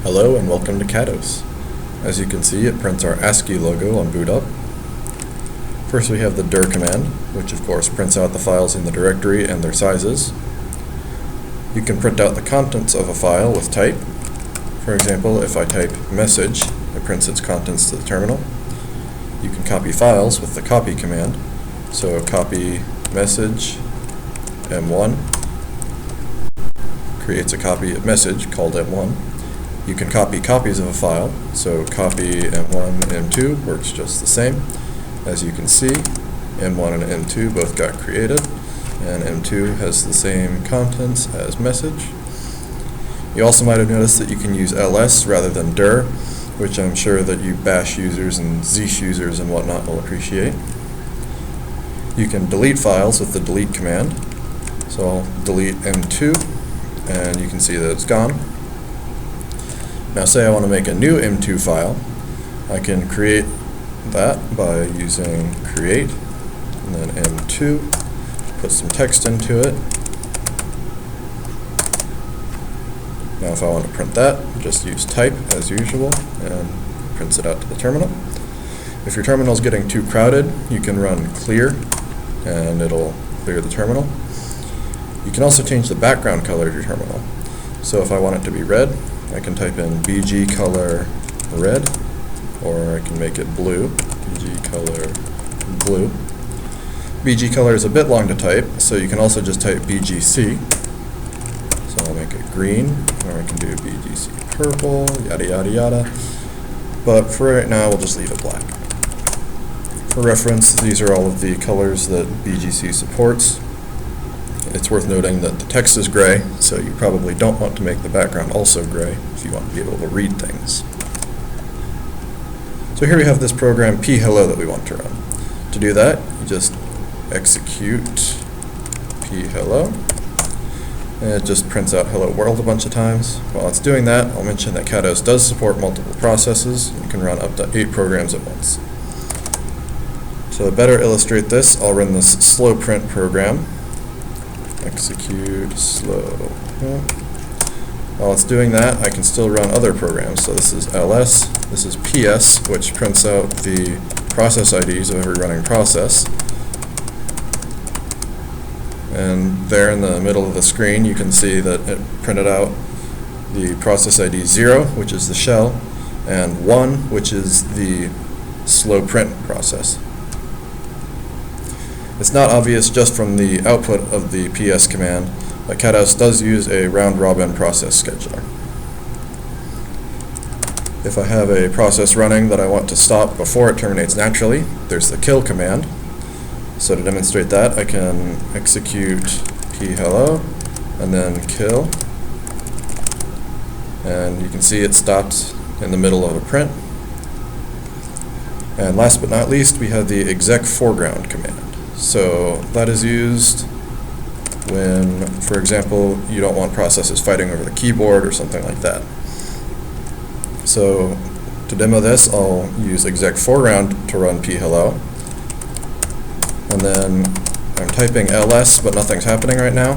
Hello and welcome to KADOS. As you can see, it prints our ASCII logo on boot up. First we have the dir command, which of course prints out the files in the directory and their sizes. You can print out the contents of a file with type. For example, if I type message, it prints its contents to the terminal. You can copy files with the copy command. So copy message M1 creates a copy of message called M1. You can copy copies of a file, so copy M1 and M2 works just the same. As you can see, M1 and M2 both got created, and M2 has the same contents as message. You also might have noticed that you can use ls rather than dir, which I'm sure that you bash users and zesh users and whatnot will appreciate. You can delete files with the delete command, so I'll delete M2, and you can see that it's gone. Now say I want to make a new M2 file. I can create that by using create and then M2, put some text into it. Now if I want to print that, just use type as usual and prints it out to the terminal. If your terminal is getting too crowded, you can run clear and it'll clear the terminal. You can also change the background color of your terminal. So if I want it to be red, I can type in BG color red, or I can make it blue, BG color blue. BG color is a bit long to type, so you can also just type BGC. So I'll make it green, or I can do BGC purple, yada yada yada. But for right now, we'll just leave it black. For reference, these are all of the colors that BGC supports. It's worth noting that the text is gray, so you probably don't want to make the background also gray if you want to be able to read things. So here we have this program phello that we want to run. To do that, you just execute phello, and it just prints out hello world a bunch of times. While it's doing that, I'll mention that KADOS does support multiple processes. You can run up to 8 programs at once. So to better illustrate this, I'll run this slow print program. Execute slow. While it's doing that, I can still run other programs. So this is ls, this is ps, which prints out the process IDs of every running process. And there in the middle of the screen, you can see that it printed out the process ID 0, which is the shell, and 1, which is the slow print process. It's not obvious just from the output of the ps command, but KADOS does use a round-robin process scheduler. If I have a process running that I want to stop before it terminates naturally, there's the kill command. So to demonstrate that, I can execute phello and then kill. And you can see it stopped in the middle of a print. And last but not least, we have the exec foreground command. So that is used when, for example, you don't want processes fighting over the keyboard or something like that. So to demo this, I'll use exec foreground to run phello. And then I'm typing ls, but nothing's happening right now.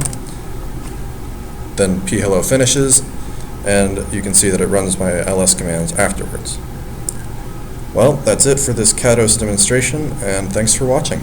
Then phello finishes, and you can see that it runs my ls commands afterwards. Well, that's it for this KADOS demonstration, and thanks for watching.